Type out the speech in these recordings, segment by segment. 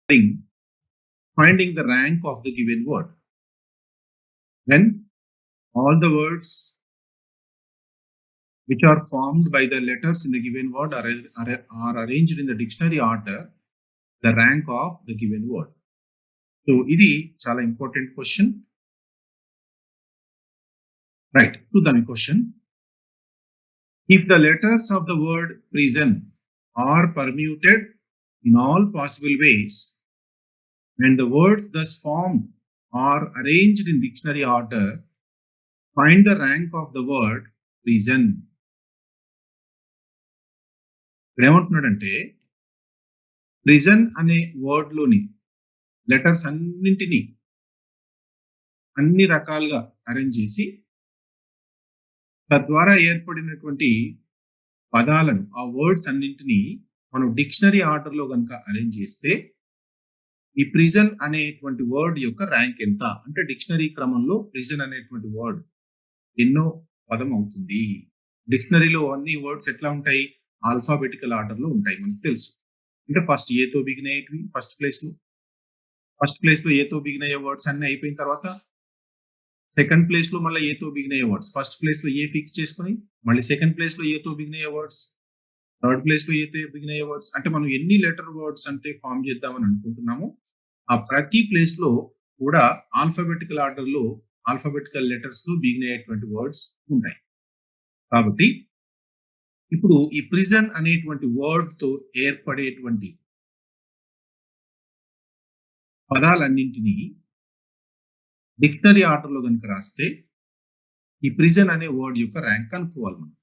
finding the rank of the given word. When all the words which are formed by the letters in the given word are arranged in the dictionary order, the rank of the given word. So, ఇది చాలా important question. Right, to the question. If the letters of the word prison are permuted in all possible ways, and the words thus formed are arranged in dictionary order, find the rank of the word prison. ఇక్కడ ఏమంటున్నాడంటే prison అనే word లోని letters అన్నింటినీ అన్ని రకాలుగా arrange చేసి తద్వారా ఏర్పడినటువంటి పదాలను ఆ వర్డ్స్ అన్నింటినీ మనం డిక్షనరీ ఆర్డర్ లో కనుక అరేంజ్ చేస్తే ఈ ప్రిజన్ అనేటువంటి వర్డ్ యొక్క ర్యాంక్ ఎంత అంటే డిక్షనరీ క్రమంలో ప్రిజన్ అనేటువంటి వర్డ్ ఎన్నో పదం అవుతుంది. డిక్షనరీలో అన్ని వర్డ్స్ ఎట్లా ఉంటాయి, ఆల్ఫాబెటికల్ ఆర్డర్ లో ఉంటాయి, మనకు తెలుసు. అంటే ఫస్ట్ ఏతో బిగిన్ అయ్యేటివి ఫస్ట్ ప్లేస్ లో ఏతో బిగిన్ అయ్యే వర్డ్స్ అన్ని అయిపోయిన తర్వాత సెకండ్ ప్లేస్ లో మళ్ళీ ఏతో బిగిన్ అయ్యే వర్డ్స్, ఫస్ట్ ప్లేస్ లో ఏ ఫిక్స్ చేసుకుని మళ్ళీ సెకండ్ ప్లేస్ లో ఏతో బిగిన్ అయ్యే వర్డ్స్, థర్డ్ ప్లేస్ లో ఏతో బిగిన్ అయ్యే వర్డ్స్. అంటే మనం ఎన్ని లెటర్ వర్డ్స్ అంటే ఫామ్ చేద్దామని అనుకుంటున్నాము ఆ ప్రతి ప్లేస్ లో కూడా ఆల్ఫాబెటికల్ ఆర్డర్ లో ఆల్ఫాబెటికల్ లెటర్స్ లో బిగిన్ అయ్యేటువంటి వర్డ్స్ ఉంటాయి. కాబట్టి ఇప్పుడు ఈ ప్రిజన్ అనేటువంటి వర్డ్ తో ఏర్పడేటువంటి పదాలన్నింటినీ డిక్షనరీ ఆర్డర్ లో కనుక రాస్తే ఈ ప్రిజన్ అనే వర్డ్ యొక్క ర్యాంక్ కనుక్కోవాలి మనం.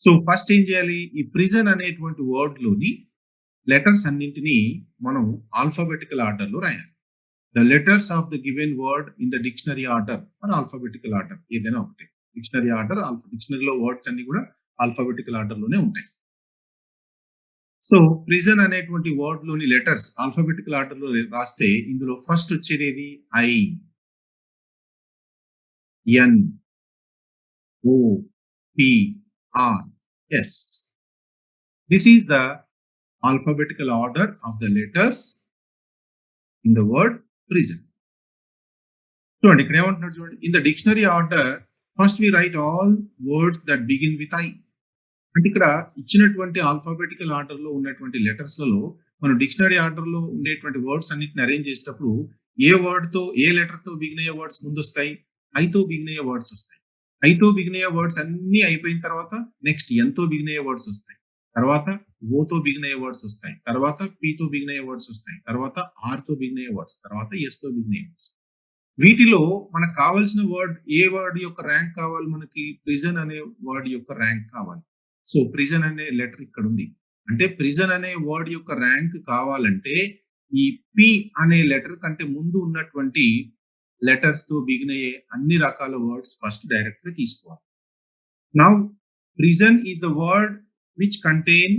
సో ఫస్ట్ ఏం చేయాలి, ఈ ప్రిజన్ అనేటువంటి వర్డ్ లోని లెటర్స్ అన్నింటినీ మనం ఆల్ఫాబెటికల్ ఆర్డర్ లో రాయాలి. The letters of the given word in the dictionary order or alphabetical order, ఏదైనా ఒకటి. డిక్షనరీ ఆర్డర్, డిక్షనరీలో వర్డ్స్ అన్ని కూడా ఆల్ఫాబెటికల్ ఆర్డర్ లోనే ఉంటాయి. సో ప్రిజన్ అనేటువంటి వర్డ్ లోని లెటర్స్ ఆల్ఫాబెటికల్ ఆర్డర్ లో రాస్తే ఇందులో ఫస్ట్ వచ్చేది ఏది, I, N, O, P, R, S. This is the alphabetical order of the letters in the word prison. చూడండి ఇక్కడ ఏమంటున్నాడు చూడండి, in the dictionary order first we write all words that begin with I. అంటే ఇక్కడ ఇచ్చినటువంటి alphabetical order లో ఉన్నటువంటి letters లలో మనం డిక్షనరీ ఆర్డర్ లో ఉండేటువంటి వర్డ్స్ అన్నిటిని అరేంజ్ చేసేటప్పుడు ఏ వర్డ్ తో ఏ లెటర్ తో బిగిన్ అయ్యే వర్డ్స్ ముందు వస్తాయి, ఐతో బిగిన్ అయ్యే వర్డ్స్ వస్తాయి. ఐతో బిగిన్ అయ్యే వర్డ్స్ అన్ని అయిపోయిన తర్వాత నెక్స్ట్ ఎంతో బిగిన్ అయ్యే వర్డ్స్ వస్తాయి, తర్వాత ఓతో బిగిన్ అయ్యే వర్డ్స్ వస్తాయి, తర్వాత పీతో బిగిన్ అయ్యే వర్డ్స్ వస్తాయి, తర్వాత ఆర్ తో బిగిన్ అయ్యే వర్డ్స్, తర్వాత ఎస్ తో బిగిన్ అయ్యే వర్డ్స్. వీటిలో మనకు కావాల్సిన వర్డ్ ఏ వర్డ్ యొక్క ర్యాంక్ కావాలి, మనకి ప్రిజన్ అనే వర్డ్ యొక్క ర్యాంక్ కావాలి. సో ప్రిజన్ అనే లెటర్ ఇక్కడ ఉంది. అంటే ప్రిజన్ అనే వర్డ్ యొక్క ర్యాంక్ కావాలంటే ఈ పి అనే లెటర్ కంటే ముందు ఉన్నటువంటి లెటర్స్ తో బిగిన్ అయ్యే అన్ని రకాల వర్డ్స్ ఫస్ట్ డైరెక్ట్ గా తీసుకోవాలి. Now prison is the word which contain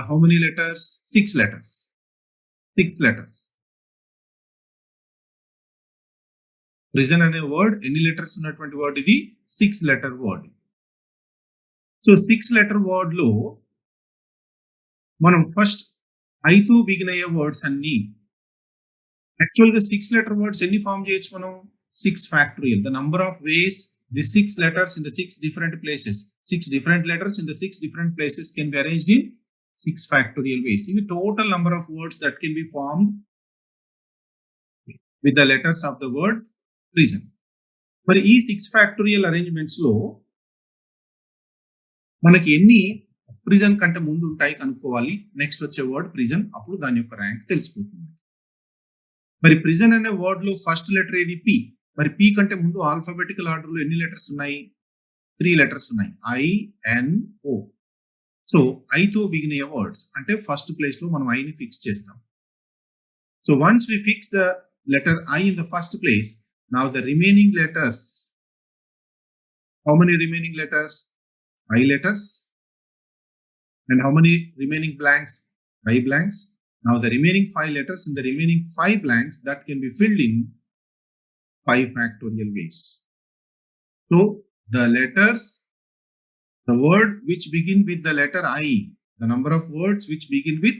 how many letters? 6 letters. 6 letters. Prison అనే వర్డ్ ఎన్ని లెటర్స్ ఉన్నటువంటి వర్డ్ ఇది, 6 letter word. So 6 letter word లో మనం ఫస్ట్ ఐతో బిగిన్ అయ్యే వర్డ్స్ అన్ని యాక్చువల్ గా 6 లెటర్ వర్డ్స్ ఎన్ని ఫామ్ చేయొచ్చు మనం, 6 factorial. The number of ways the 6 letters in the 6 different places, 6 different letters in the 6 different places can be arranged in 6 factorial ways. In the total number of words that can be formed with the letters of the word prison. మరి ఈ 6 factorial arrangements లో మనకి ఎన్ని prison కంటే ముందు ఉంటాయి కనుక్కోవాలి. Next వచ్చే వర్డ్ ప్రిజన్, అప్పుడు దాని యొక్క ర్యాంక్ తెలిసిపోతుంది. మరి ప్రిజన్ అనే వర్డ్ లో ఫస్ట్ లెటర్ ఏది, పి. మరి పి కంటే ముందు ఆల్ఫాబెటికల్ ఆర్డర్ లో ఎన్ని లెటర్స్ ఉన్నాయి, 3 లెటర్స్ ఉన్నాయి, ఐ, ఎన్, ఓ. సో ఐతో బిగిన్ అయ్యే వర్డ్స్ అంటే ఫస్ట్ ప్లేస్ లో మనం ఐని ఫిక్స్ చేస్తాం. So once we fix the letter I in the first place, now the remaining letters, how many remaining letters, 5 letters. And how many remaining blanks, 5 blanks. Now the remaining 5 letters in the remaining 5 blanks that can be filled in 5 factorial ways. So the letters, the word which begin with the letter I, the number of words which begin with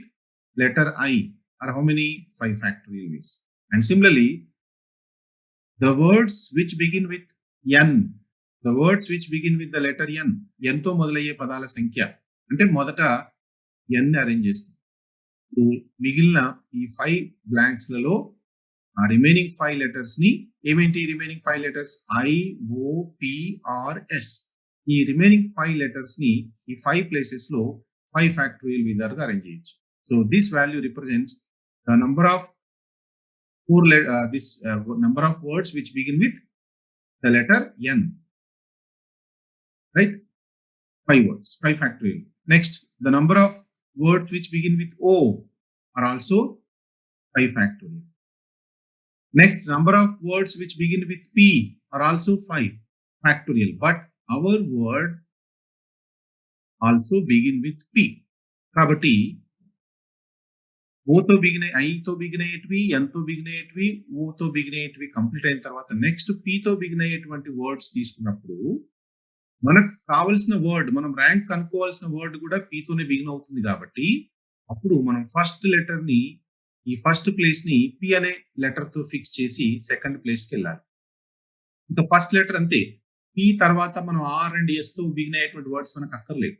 letter I are how many? 5 factorial ways. And similarly, the words which begin with N, the words which begin with the letter N, N తో మొదలయ్యే పదాల సంఖ్య అంటే మొదట N arrange చేస్తాం. మిగిలిన ఈ 5 blanks లలో ఆ రిమైనింగ్ 5 లెటర్స్ ని ఏమేంటి remaining 5 letters I O P R S. ఈ రిమైనింగ్ 5 లెటర్స్ ని ఈ 5 ప్లేసెస్ లో 5 ఫ్యాక్టోరియల్ విధాలుగా అరేంజ్ చేయొచ్చు. So this value represents the number of number of words which begin with the letter N, right? 5 words, 5 factorial. Next, the number of words which begin with O are also 5 factorial. Next, number of words which begin with P are also 5 factorial. But our word also begin with P. Kabatti O తో begin I తో begin అయ్యేటివి, N తో begin అయ్యేటివి, O తో begin అయ్యేటివి complete అయిన తర్వాత next P తో begin అయ్యేటువంటి words తీసుకున్నప్పుడు మనకు కావాల్సిన వర్డ్, మనం ర్యాంక్ కనుక్కోవాల్సిన వర్డ్ కూడా P తోనే బిగిన్ అవుతుంది కాబట్టి అప్పుడు మనం ఫస్ట్ లెటర్ ని ఈ ఫస్ట్ ప్లేస్ ని P అనే లెటర్ తో ఫిక్స్ చేసి సెకండ్ ప్లేస్ కి వెళ్ళాలి. ఇంకా ఫస్ట్ లెటర్ అంతే. P తర్వాత మనం R అండ్ S తో బిగిన్ అయ్యేటువంటి వర్డ్స్ మనకు అక్కర్లేదు.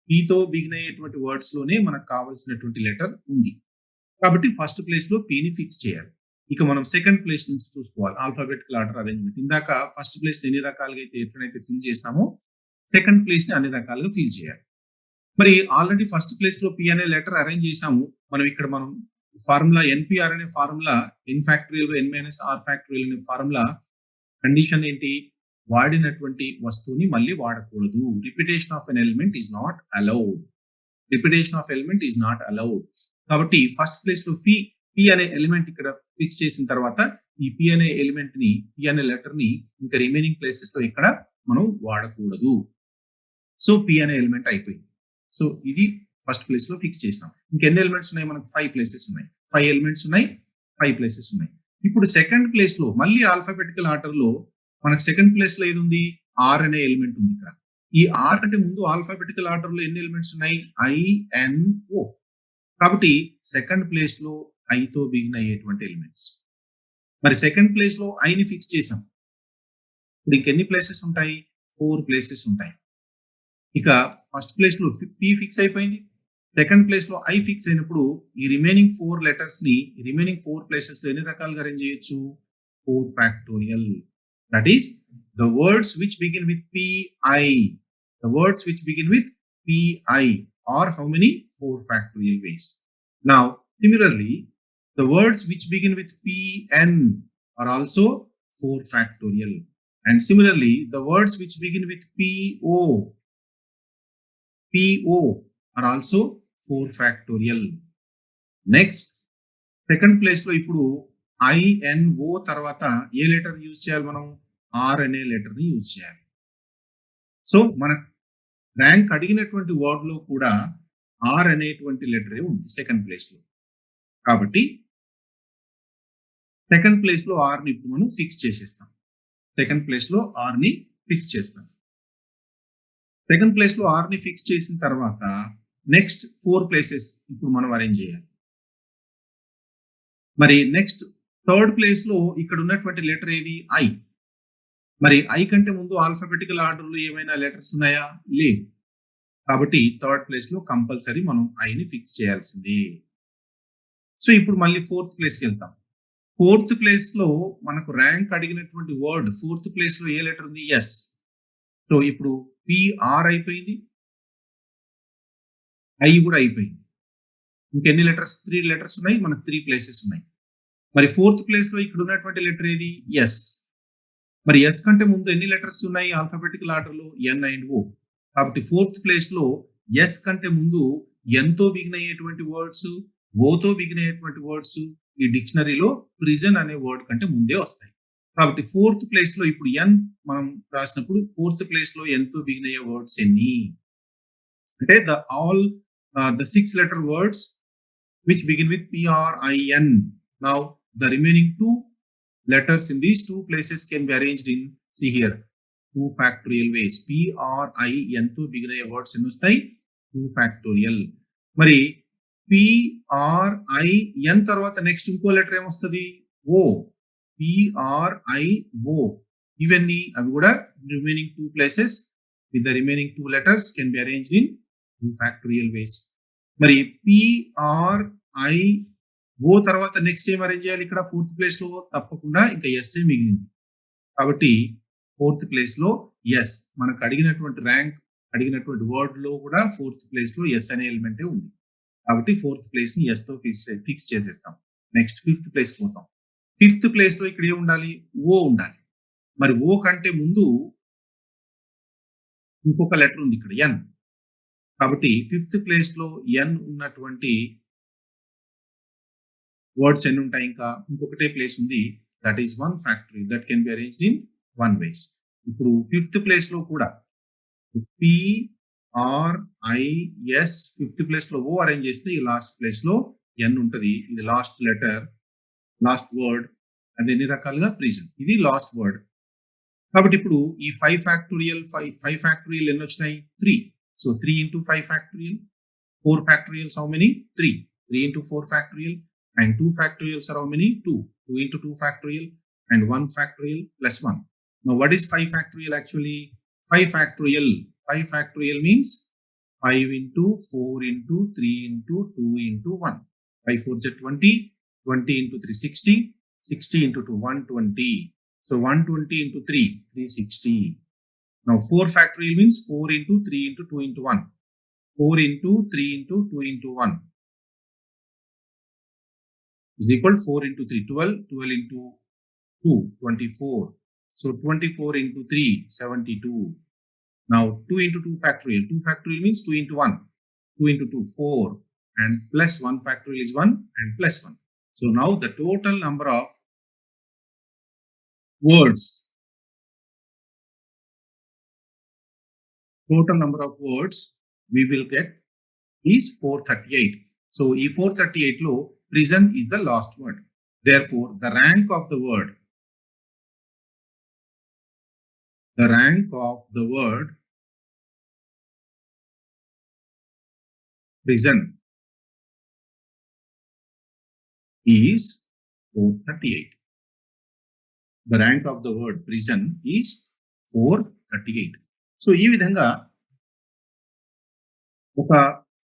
P తో బిగిన్ అయ్యేటువంటి వర్డ్స్ లోనే మనకు కావాల్సినటువంటి లెటర్ ఉంది కాబట్టి ఫస్ట్ ప్లేస్ లో P ని ఫిక్స్ చేయాలి. ఇక మనం సెకండ్ ప్లేస్ నుంచి చూసుకోవాలి. Alphabetical order arrangement. ఇందాక ఫస్ట్ ప్లేస్ ఎన్ని రకాలుగా అయితే ఎట్లనైతే ఫిల్ చేసినామో సెకండ్ ప్లేస్ ని అన్ని రకాలుగా ఫిల్ చేయాలి. మరి ఆల్రెడీ ఫస్ట్ ప్లేస్ లో P అనే లెటర్ అరేంజ్ చేసాము. మనం ఫార్ములా NPR అనే formula N factorial N minus R factorial అనే ఫార్ములా కండిషన్ ఏంటి? వాడినటువంటి వస్తువుని మళ్ళీ వాడకూడదు. Repetition of an element is not allowed. Repetition of element is not allowed. కాబట్టి ఫస్ట్ ప్లేస్ లో P అనే ఎలిమెంట్ ఇక్కడ ఫిక్స్ చేసిన తర్వాత ఈ P అనే ఎలిమెంట్ ని P అనే లెటర్ ని ఇంకా రిమైనింగ్ ప్లేసెస్ లో ఇక్కడ మనం వాడకూడదు. సో P అనే ఎలిమెంట్ అయిపోయింది. సో ఇది ఫస్ట్ ప్లేస్ లో ఫిక్స్ చేసినాం. ఇంకెన్ని ఎలిమెంట్స్ ఉన్నాయి? మనకు 5 ప్లేసెస్ ఉన్నాయి. 5 ఎలిమెంట్స్ ఉన్నాయి, 5 ప్లేసెస్ ఉన్నాయి. ఇప్పుడు సెకండ్ ప్లేస్ లో మళ్ళీ ఆల్ఫాబెటికల్ ఆర్డర్ లో మనకు సెకండ్ ప్లేస్ లో ఏది ఉంది? R అనే ఎలిమెంట్ ఉంది ఇక్కడ. ఈ R అంటే ముందు ఆల్ఫాబెటికల్ ఆర్డర్ లో ఎన్ని ఎలిమెంట్స్ ఉన్నాయి? I N O. కాబట్టి సెకండ్ ప్లేస్ లో I తో బిగిన్ అయ్యేటువంటి ఎలిమెంట్స్. మరి సెకండ్ ప్లేస్ లో I ని ఫిక్స్ చేసాం. ఇప్పుడు ఇంకెన్ని ప్లేసెస్ ఉంటాయి? 4 ప్లేసెస్ ఉంటాయి. ఇక ఫస్ట్ ప్లేస్ లో P ఫిక్స్ అయిపోయింది. సెకండ్ ప్లేస్ లో I ఫిక్స్ అయినప్పుడు ఈ రిమైనింగ్ 4 లెటర్స్ ని రిమైనింగ్ 4 ప్లేసెస్ లో ఎన్ని రకాలుగా అరేంజ్ చేయొచ్చు? 4 factorial. That is the words which begin with PI. The words which begin with PI are how many? 4 factorial ways. Now, similarly, the words which begin with PN are also 4 factorial. And similarly, the words which begin with PO are also 4 factorial. Next, second place లో ఇప్పుడు INO తర్వాత ఏ letter use చేయాలి మనం? R అనే letter ని use చేయాలి. So మన rank అడిగినటువంటి వర్డ్ లో కూడా R అనేటువంటి లెటరే ఉంది సెకండ్ ప్లేస్ లో. కాబట్టి సెకండ్ ప్లేస్ లో R ని ఇప్పుడు మనం ఫిక్స్ చేసేస్తాం. సెకండ్ ప్లేస్ లో R ని ఫిక్స్ చేస్తాం. సెకండ్ ప్లేస్ లో R ని ఫిక్స్ చేసిన తర్వాత నెక్స్ట్ 4 ప్లేసెస్ ఇప్పుడు మనం అరేంజ్ చేయాలి. మరి నెక్స్ట్ థర్డ్ ప్లేస్ లో ఇక్కడ ఉన్నటువంటి లెటర్ ఏది? I. మరి I కంటే ముందు ఆల్ఫాబెటికల్ ఆర్డర్ లో ఏమైనా లెటర్స్ ఉన్నాయా? లేవు. కాబట్టి థర్డ్ ప్లేస్ లో కంపల్సరీ మనం I ని ఫిక్స్ చేయాల్సిందే. సో ఇప్పుడు మళ్ళీ ఫోర్త్ ప్లేస్ కి వెళ్తాం. ఫోర్త్ ప్లేస్ లో మనకు ర్యాంక్ అడిగినటువంటి వర్డ్ ఫోర్త్ ప్లేస్ లో ఏ లెటర్ ఉంది? S. సో ఇప్పుడు PR అయిపోయింది, I కూడా అయిపోయింది. ఇంకెన్ని లెటర్స్? 3 లెటర్స్ ఉన్నాయి. మనకు 3 ప్లేసెస్ ఉన్నాయి. మరి ఫోర్త్ ప్లేస్ లో ఇక్కడ ఉన్నటువంటి లెటర్ ఏది? S. మరి S కంటే ముందు ఎన్ని లెటర్స్ ఉన్నాయి ఆల్ఫాబెటికల్ ఆర్డర్ లో? N and O. కాబట్టి ఫోర్త్ ప్లేస్ లో S కంటే ముందు N తో బిగిన్ అయ్యేటువంటి వర్డ్స్, O తో బిగిన్ అయ్యేటువంటి వర్డ్స్ ఈ డిక్షనరీలో ప్రిజన్ అనే వర్డ్ కంటే ముందే వస్తాయి. కాబట్టి ఫోర్త్ ప్లేస్ లో ఇప్పుడు N మనం రాసినప్పుడు ఫోర్త్ ప్లేస్ లో N తో బిగిన్ అయ్యే వర్డ్స్ ఎన్ని అంటే the 6 letter words which begin with PRIN. Now the remaining 2 letters in these 2 places can be arranged in, see here, 2 factorial ways. PRIN తో బిగిన్ అయ్యే వర్డ్స్ ఎన్ని వస్తాయి? 2 factorial. మరి పిఆర్ఐఎన్ తర్వాత నెక్స్ట్ ఇంకో లెటర్ ఏమొస్తుంది? ఓ. పిఆర్ఐఓ. ఇవన్నీ అవి కూడా remaining 2 places with the remaining 2 letters can be arranged in 2 factorial వేస్. మరి పిఆర్ఐఓ తర్వాత నెక్స్ట్ ఏం అరేంజ్ చేయాలి ఇక్కడ 4th ప్లేస్ లో? తప్పకుండా ఇంకా ఎస్ఏ మిగిలింది. కాబట్టి 4th ప్లేస్ లో ఎస్. మనకు అడిగినటువంటి ర్యాంక్ అడిగినటువంటి వర్డ్ లో కూడా 4th ప్లేస్ లో ఎస్ అనే ఎలిమెంటే ఉంది. కాబట్టి 4th ప్లేస్ ని ఎస్ తో ఫిక్స్ చేసేస్తాం. నెక్స్ట్ 5th ప్లేస్ పోతాం. 5th ప్లేస్ లో ఇక్కడ ఏం ఉండాలి? ఓ ఉండాలి. మరి ఓ కంటే ముందు ఇంకొక లెటర్ ఉంది ఇక్కడ ఎన్. కాబట్టి 5th ప్లేస్ లో ఎన్ ఉన్నటువంటి వర్డ్స్ ఎన్ని ఉంటాయి? ఇంకా ఇంకొకటే ప్లేస్ ఉంది. That is 1 factory that can be arranged in 1 వేస్. ఇప్పుడు 5th ప్లేస్ లో కూడా పిఆర్ఐఎస్ 5th ప్లేస్ లో ఓ అరేంజ్ చేస్తే ఈ లాస్ట్ ప్లేస్ లో ఎన్ ఉంటది. ఇది లాస్ట్ లెటర్, లాస్ట్ వర్డ్. అది ఎన్ని రకాలుగా? ప్రిజన్. ఇది లాస్ట్ వర్డ్. కాబట్టి ఇప్పుడు ఈ 5 ఫ్యాక్టోరియల్ ఎన్ని వచ్చినాయి? 3. So 3 into 5 factorial. 4 factorials how many? 3. 3 into 4 factorial. And 2 factorials are how many? 2. 2 into 2 factorial and 1 factorial plus 1. Now what is 5 factorial actually? 5 factorial. 5 factorial means 5 into 4 into 3 into 2 into 1. 5 4 is 20. 20 into 3 60. 60 into 2 120. So 120 into 3 360. Now 4 factorial means 4 into 3 into 2 into 1. 4 into 3 into 2 into 1 is equal to 4 into 3 12. 12 into 2 24. So 24 into 3 72. Now 2 into 2 factorial. 2 factorial means 2 into 1. 2 into 2 4 and plus 1 factorial is 1 and plus 1. So now the total number of words we will get is 438. So e 438 lo prison is the last word. Therefore the rank of the word prison is 438. The rank of the word prison is 438. So ఈ విధంగా ఒక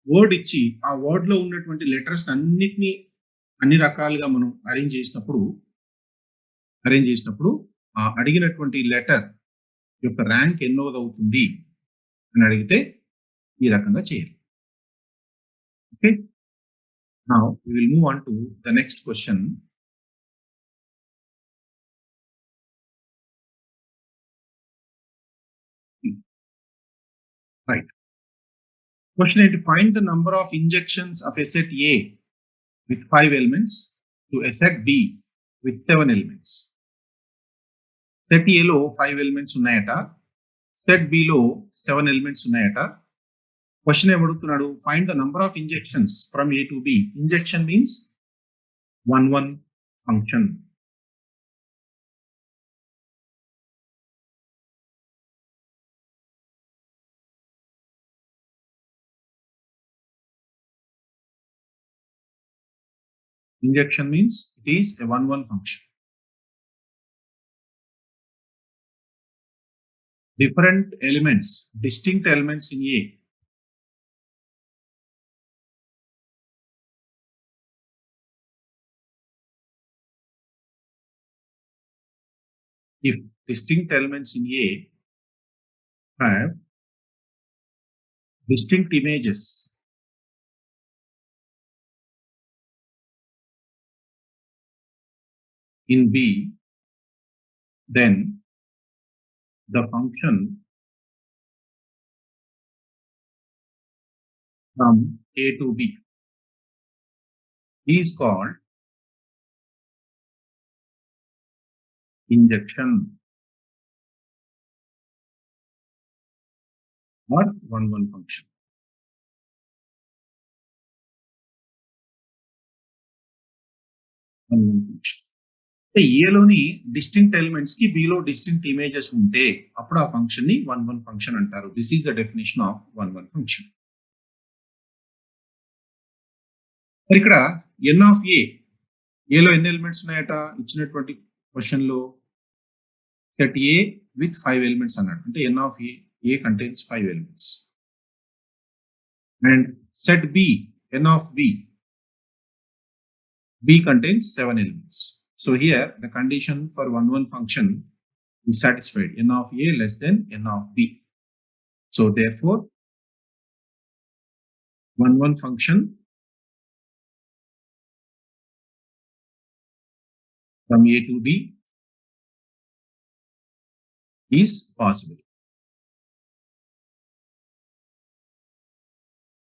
word ఇచ్చి ఆ word లో ఉన్నటువంటి letters అన్నిటినీ అన్ని రకాలుగా మనం అరేంజ్ చేసినప్పుడు ఆ అడిగినటువంటి లెటర్ యొక్క ర్యాంక్ ఎన్నోది అవుతుంది అని అడిగితే ఈ రకంగా చేయాలి. Okay, now we will move on to the next question. Right. Question 8. Find the number of injections of a set A with 5 elements to a set B with 7 elements. Set A లో 5 elements ఉన్నాయట. Set B లో 7 elements ఉన్నాయట. Question ఏమడుగుతున్నాడు? Find the number of injections from A to B. Injection means 1 function. Injection means it is a 1 function. Different elements, distinct elements in A. If distinct elements in A have distinct images in B, then the function from A to B is called injection or 1 function. ఏలోని distinct elements కి బిలో distinct images ఉంటే అప్పుడు ఆ function ని 1 function అంటారు. This is the definition of 1 function. మరి ఇక్కడ ఎన్ ఆఫ్ ఏలో ఎన్ని ఎలిమెంట్స్ ఉన్నాయట ఇచ్చినటువంటి క్వశ్చన్ లో సెట్ ఏ విత్ 5 ఎలిమెంట్స్ అన్నాడు. అంటే N of A contains 5 elements. And set B N of B contains 7 elements. So here the condition for 1 function is satisfied. N of A less than N of B. So therefore 1 function from A to B is possible.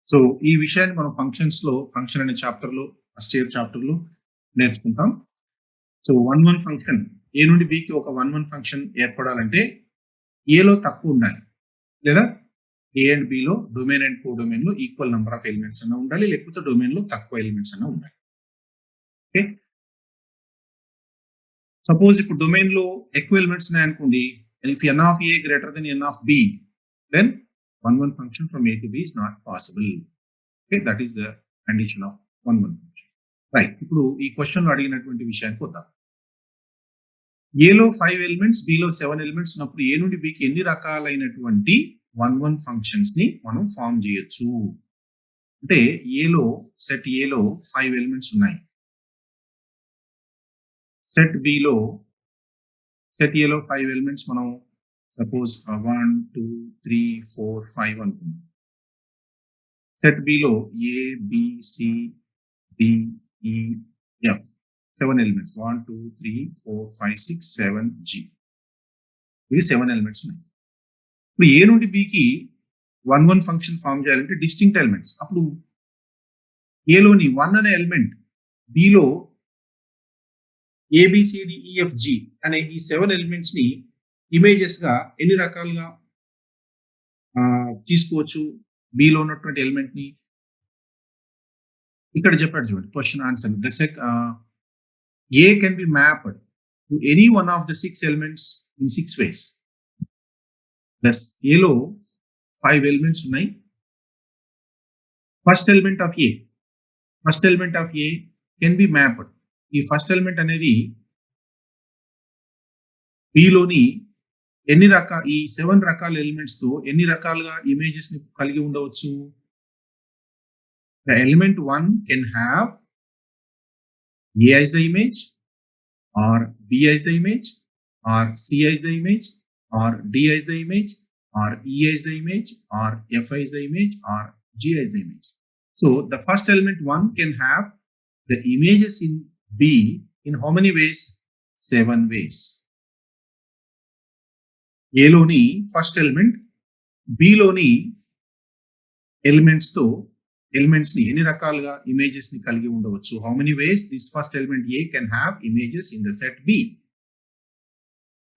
So ఈ విషయాన్ని మనం function అనే chapter లో first year chapter లో నేర్చుకుంటాం. So 1 function ఏ నుండి బికి ఒక 1 function ఏర్పడాలంటే ఏలో తక్కువ ఉండాలి, లేదా ఏ and below domain and co domain లో ఈక్వల్ నెంబర్ ఆఫ్ ఎలిమెంట్స్ అన్న ఉండాలి, లేకపోతే డొమైన్ లో తక్కువ ఎలిమెంట్స్ అన్న ఉండాలి. ఓకే, సపోజ్ ఇప్పుడు డొమైన్ లో ఎక్కువ ఎలిమెంట్స్ ఉన్నాయనుకోండి, if n of A greater than n of B, then 1 function from A to B is not possible. Okay, that is the condition of 1 function. Right. ఇప్పుడు ఈ question లో అడిగినటువంటి విషయానికి వద్దాం. ఏలో 5 ఎలిమెంట్స్, బిలో 7 ఎలిమెంట్స్ ఉన్నప్పుడు ఏ నుండి బికి ఎన్ని రకాలైనటువంటి 1 ఫంక్షన్స్ ని మనం ఫామ్ చేయొచ్చు అంటే సెట్ ఏలో 5 ఎలిమెంట్స్ ఉన్నాయి. సెట్ ఏలో 5 ఎలిమెంట్స్ మనం సపోజ్ 1 2 3 4 5 అనుకుందాం. సెట్ బిలో A B C D E F 7 elements 1 2 3 4 5 6 7 G, ఇవి 7 ఎలిమెంట్స్ ఉన్నాయి. ఇప్పుడు ఏ నుండి బికి 1 ఫంక్షన్ ఫామ్ చేయాలంటే డిస్టింక్ట్ ఎలిమెంట్స్. అప్పుడు ఏలోని 1 అనే ఎలిమెంట్ బిలో ఏబిసిడిఈఎఫ్జి అనే ఈ 7 ఎలిమెంట్స్ ని ఇమేజెస్ గా ఎన్ని రకాలుగా తీసుకోవచ్చు బిలో ఉన్నటువంటి ఎలిమెంట్ ని. ఇక్కడ చెప్పాడు చూడండి question answer. A can be mapped to any one of the 6 elements in 6 ways. Plus ఏలో 5 ఎలిమెంట్స్ ఉన్నాయి. First element of A can be mapped. ఈ ఫస్ట్ ఎలిమెంట్ అనేది బిలోని ఈ 7 రకాల ఎలిమెంట్స్ తో ఎన్ని రకాలుగా ఇమేజెస్ ని కలిగి ఉండవచ్చు. The element 1 can have A as the image, or B as the image, or C as the image, or D as the image, or E as the image, or F as the image, or G as the image. So the first element 1 can have the images in B in how many ways? 7 ways. ఏలోని first element బిలోని elements ని ఎన్ని రకాలుగా images ని కలిగి ఉండవచ్చు. How many ways this first element A can have images in the set B?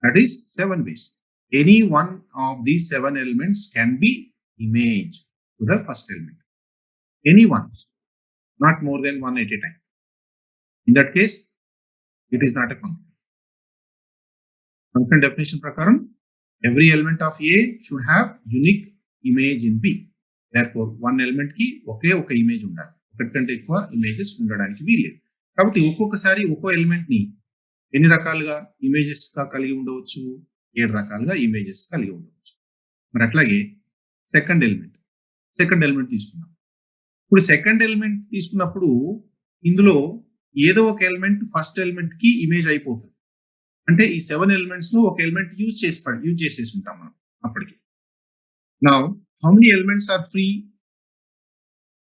That is 7 ways. Any one of these 7 elements can be image to the first element. Any one, not more than one at a time. In that case, it is not a function. Function definition prakaram, every element of A should have unique image in B. Therefore, one element ki ఒకే ఒక image ఉండాలి, ఒకటి కంటే ఎక్కువ images ఉండడానికి వీల్లేదు. కాబట్టి ఒక్కొక్కసారి ఒక్కో ఎలిమెంట్ ని ఎన్ని రకాలుగా ఇమేజెస్ గా కలిగి ఉండవచ్చు? 7 రకాలుగా ఇమేజెస్ కలిగి ఉండవచ్చు. మరి అట్లాగే సెకండ్ ఎలిమెంట్ తీసుకున్నాం. ఇప్పుడు సెకండ్ ఎలిమెంట్ తీసుకున్నప్పుడు ఇందులో ఏదో ఒక ఎలిమెంట్ ఫస్ట్ ఎలిమెంట్ కి ఇమేజ్ అయిపోతుంది. అంటే ఈ 7 ఎలిమెంట్స్ లో ఒక ఎలిమెంట్ యూజ్ చేసేసి ఉంటాం మనం అప్పటికి. Now, how many elements are free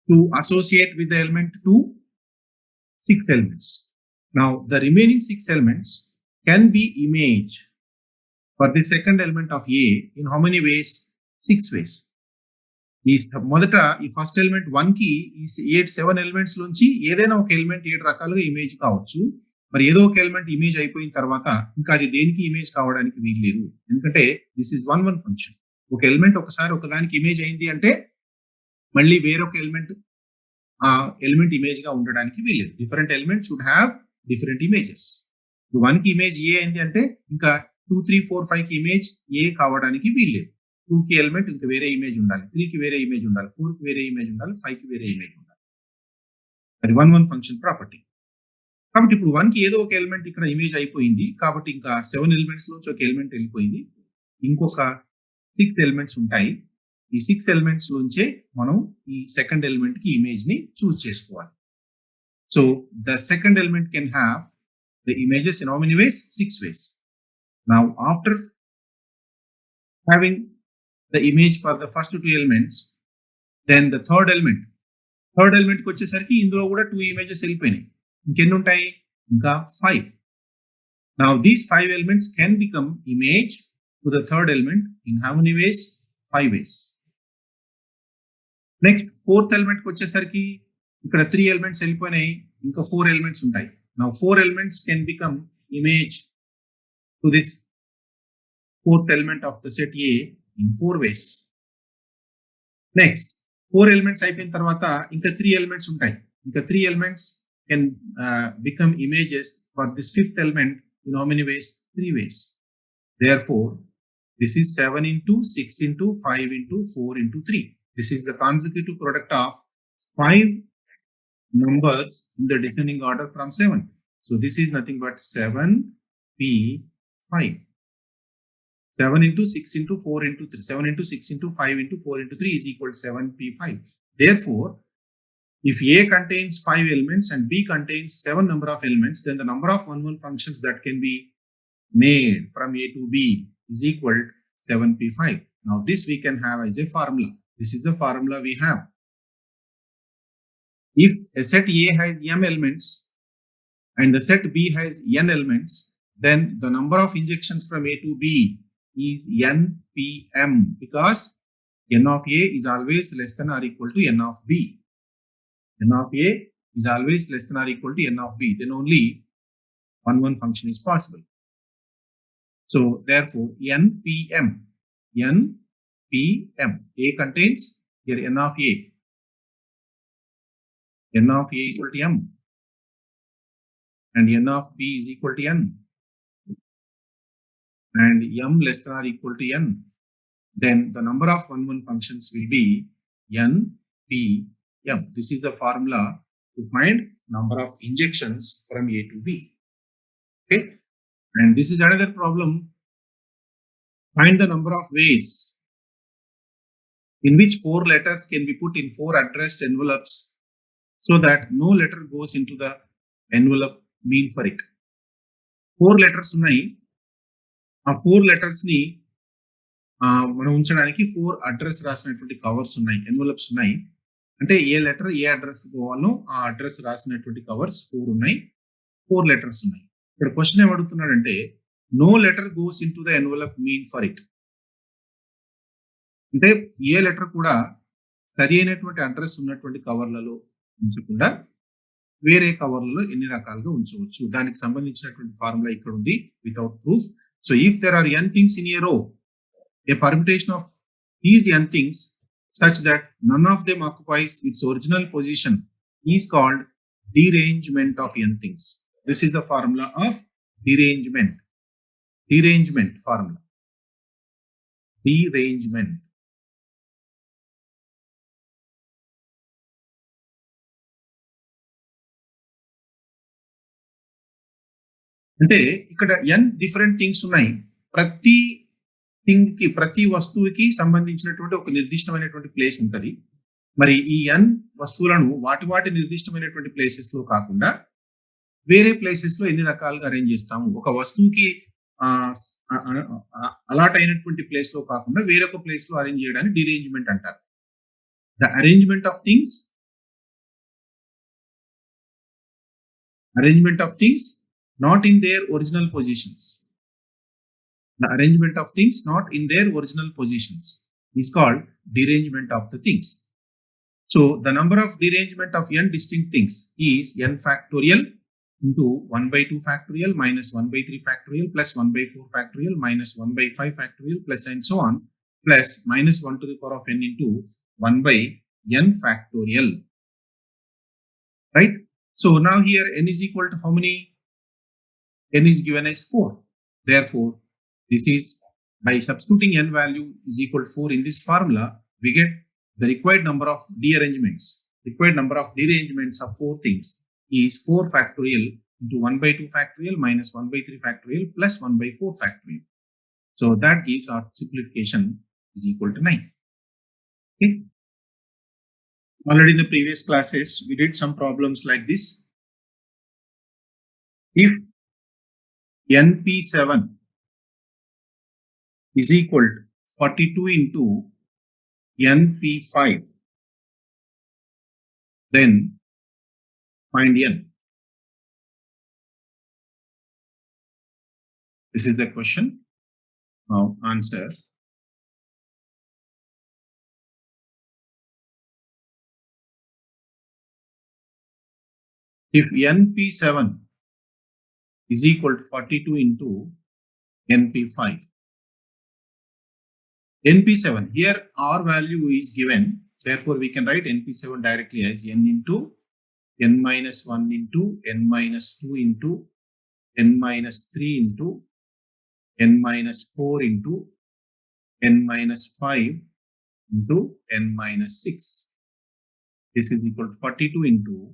to associate with the element 2? 6 elements. Now, the remaining 6 elements can be image for the second element of A in how many ways? 6 ways. మొదట ఈ first element 1 కి ఈ 7 elements నుంచి ఏదైనా ఒక element 7 రకాలుగా image కావచ్చు. మరి ఏదో ఒక ఎలిమెంట్ ఇమేజ్ అయిపోయిన తర్వాత ఇంకా అది దేనికి ఇమేజ్ కావడానికి వీల్లేదు. ఎందుకంటే దిస్ ఈస్ 1 ఫంక్షన్. ఒక ఎలిమెంట్ ఒకసారి ఒకదానికి ఇమేజ్ అయింది అంటే మళ్ళీ వేరొక ఎలిమెంట్ ఇమేజ్ గా ఉండడానికి వీల్లేదు. Different element should have different images. 1 కి ఇమేజ్ ఏ అయింది అంటే ఇంకా 2 3 4 5 కి ఇమేజ్ ఏ కావడానికి వీల్లేదు. 2 కి ఎలిమెంట్ ఇంకా వేరే ఇమేజ్ ఉండాలి, 3 కి వేరే ఇమేజ్ ఉండాలి, 4 కి వేరే ఇమేజ్ ఉండాలి, 5 కి వేరే ఇమేజ్ ఉండాలి. అది 1 ఫంక్షన్ ప్రాపర్టీ. కాబట్టి ఇప్పుడు 1కి ఏదో ఒక ఎలిమెంట్ ఇక్కడ ఇమేజ్ అయిపోయింది. కాబట్టి ఇంకా 7 ఎలిమెంట్స్ నుంచి ఒక ఎలిమెంట్ వెళ్ళిపోయింది. ఇంకొక 6 ఎలిమెంట్స్ ఉంటాయి. ఈ 6 ఎలిమెంట్స్ నుంచే మనం ఈ సెకండ్ ఎలిమెంట్ కి ఇమేజ్ ని చూస్ చేసుకోవాలి. So the second element can have the images in how many ways? 6 ways. Now after having the image for the first 2 elements, then the third element కి వచ్చేసరికి ఇందులో కూడా 2 images వెళ్ళిపోయినాయి. ఇంకెన్ని ఉంటాయి? ఇంకా 5. Now these 5 elements can become image to the third element in how many ways? 5 ways. Next fourth element కి వచ్చేసరికి ఇక్కడ 3 elements వెళ్ళిపోయినాయి. ఇంకా 4 elements ఉంటాయి. Now 4 elements can become image to this fourth element of the set A in 4 ways. Next 4 elements అయిపోయిన తర్వాత ఇంకా 3 elements ఉంటాయి. ఇంకా 3 elements can become images for this fifth element in how many ways? 3 ways. Therefore, this is 7 into 6 into 5 into 4 into 3. This is the consecutive product of 5 numbers in the descending order from 7. So this is nothing but 7p5. 7 into 6 into 4 into 3. 7 into 6 into 5 into 4 into 3 is equal to 7p5. Therefore, if A contains 5 elements and B contains 7 number of elements, then the number of 1 functions that can be made from A to B is equal to 7p5. Now this we can have as a formula. This is the formula we have. If a set A has m elements and the set B has n elements, then the number of injections from A to B is npm, because n of A is always less than or equal to n of B. N of A is always less than or equal to n of B. Then only 1 function is possible. So therefore npm. A contains here n of A. N of A is equal to m and n of B is equal to n and m less than or equal to n. Then the number of 1 functions will be npm. This is the formula to find number of injections from A to B. Okay, and this is another problem. Find the number of ways in which 4 letters can be put in 4 addressed envelopes so that no letter goes into the envelope mean for it. 4 letters ఉన్నాయి. ఆ 4 letters ని మనం ఉంచడానికి 4 address రాసినటువంటి covers ఉన్నాయి, envelopes ఉన్నాయి. అంటే ఏ లెటర్ ఏ అడ్రస్ కి పోవాలో ఆ అడ్రస్ రాసినటువంటి కవర్స్ 4 ఉన్నాయి. 4 letters ఉన్నాయి. ఇక్కడ క్వశ్చన్ ఏమడుగుతున్నాడంటే no letter goes into the envelope mean for it. అంటే ఏ లెటర్ కూడా సరి అయినటువంటి అడ్రస్ ఉన్నటువంటి కవర్లలో ఉంచకుండా వేరే కవర్లలో ఎన్ని రకాలుగా ఉంచవచ్చు. దానికి సంబంధించినటువంటి ఫార్ములా ఇక్కడ ఉంది without proof. So if there are n things in a row, a permutation of these n things such that none of them occupies its original position is called derangement of n things. This is the formula of derangement. Derangement formula. Derangement. అంటే ఇక్కడ n different things ఉన్నాయి. ప్రతి thing కి ప్రతి వస్తువుకి సంబంధించినటువంటి ఒక నిర్దిష్టమైనటువంటి ప్లేస్ ఉంటది. మరి ఈ n వస్తువులను వాటి నిర్దిష్టమైనటువంటి ప్లేసెస్ లో కాకుండా వేరే ప్లేసెస్ లో ఎన్ని రకాలుగా అరేంజ్ చేస్తాము. ఒక వస్తువుకి అలాట్ అయినటువంటి ప్లేస్ లో కాకుండా వేరొక ప్లేస్ లో అరేంజ్ చేయడాన్ని డిరేంజ్మెంట్ అంటారు. The arrangement of things not in their original positions. The arrangement of things not in their original positions is called derangement of the things. So the number of derangement of n distinct things is n factorial into 1 by 2 factorial minus 1 by 3 factorial plus 1 by 4 factorial minus 1 by 5 factorial plus and so on plus minus 1 to the power of n into 1 by n factorial. Right? So now here n is equal to how many? N is given as 4. Therefore, this is by substituting n value is equal to 4 in this formula, we get the required number of dearrangements. required number of derangements of 4 things is 4 factorial into 1 by 2 factorial minus 1 by 3 factorial plus 1 by 4 factorial. So that gives our simplification is equal to 9. Okay. Already in the previous classes, we did some problems like this. If NP7 is equal to 42 into NP5, then find N. This is the question. Now answer. If NP7 is equal to 42 into NP5. NP7, here R value is given. Therefore, we can write NP7 directly as N into N minus 1 into N minus 2 into N minus 3 into N minus 4 into N minus 5 into N minus 6. This is equal to 42 into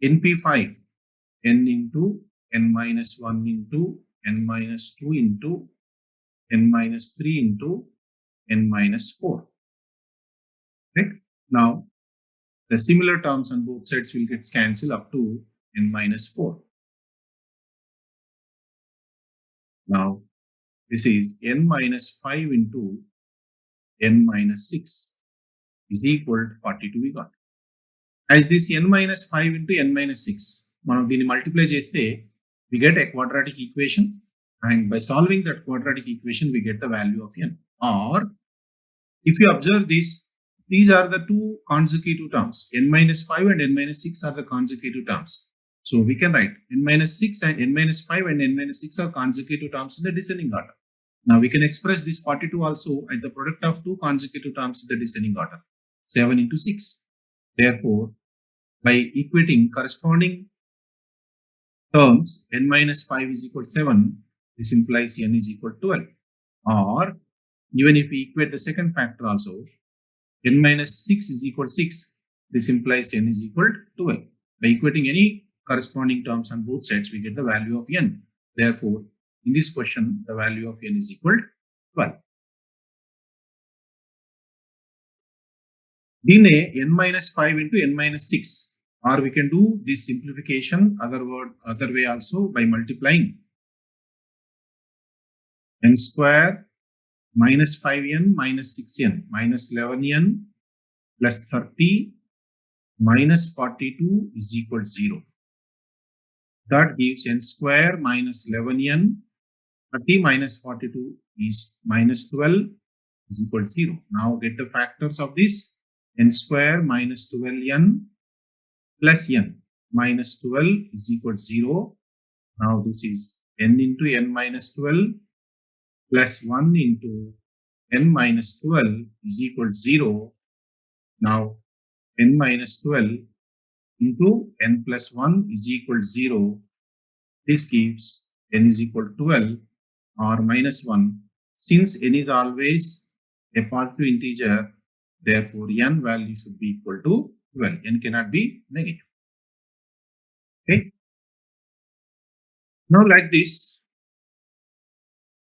NP5, N into N minus 1 into N minus 2 into N minus 3 into N minus 4. Right? Now, the similar terms on both sides will get cancelled up to N minus 4. Now, this is N minus 5 into N minus 6 is equal to 42 we got. As this N minus 5 into N minus 6, మనం దీన్ని multiply చేస్తే we get a quadratic equation, and by solving that quadratic equation we get the value of N. Or if you observe this, these are the two consecutive terms. N minus 5 and N minus 6 are the consecutive terms. So we can write N minus 6 and N minus 5 and N minus 6 are consecutive terms in the descending order. Now we can express this 42 also as the product of two consecutive terms in the descending order, 7 into 6. Therefore, by equating corresponding terms, N minus 5 is equal to 7, this implies N is equal to 12. Or even if we equate the second factor also, N minus 6 is equal to 6, this implies N is equal to 12. By equating any corresponding terms on both sides, we get the value of N. Therefore, in this question, the value of N is equal to 12. Dine N minus 5 into N minus 6, or we can do this simplification other way also by multiplying N square minus 5N minus 6N minus 11N plus 30 minus 42 is equal to 0. That gives N square minus 11N, 30 minus 42 is minus 12 is equal to 0. Now get the factors of this. N square minus 12N plus N minus 12 is equal to 0. Now this is N into N minus 12 plus 1 into N minus 12 is equal to 0. Now N minus 12 into N plus 1 is equal to 0. This gives N is equal to 12 or minus 1. Since N is always a positive integer, therefore N value should be equal to 12. N cannot be negative. Okay. Now like this,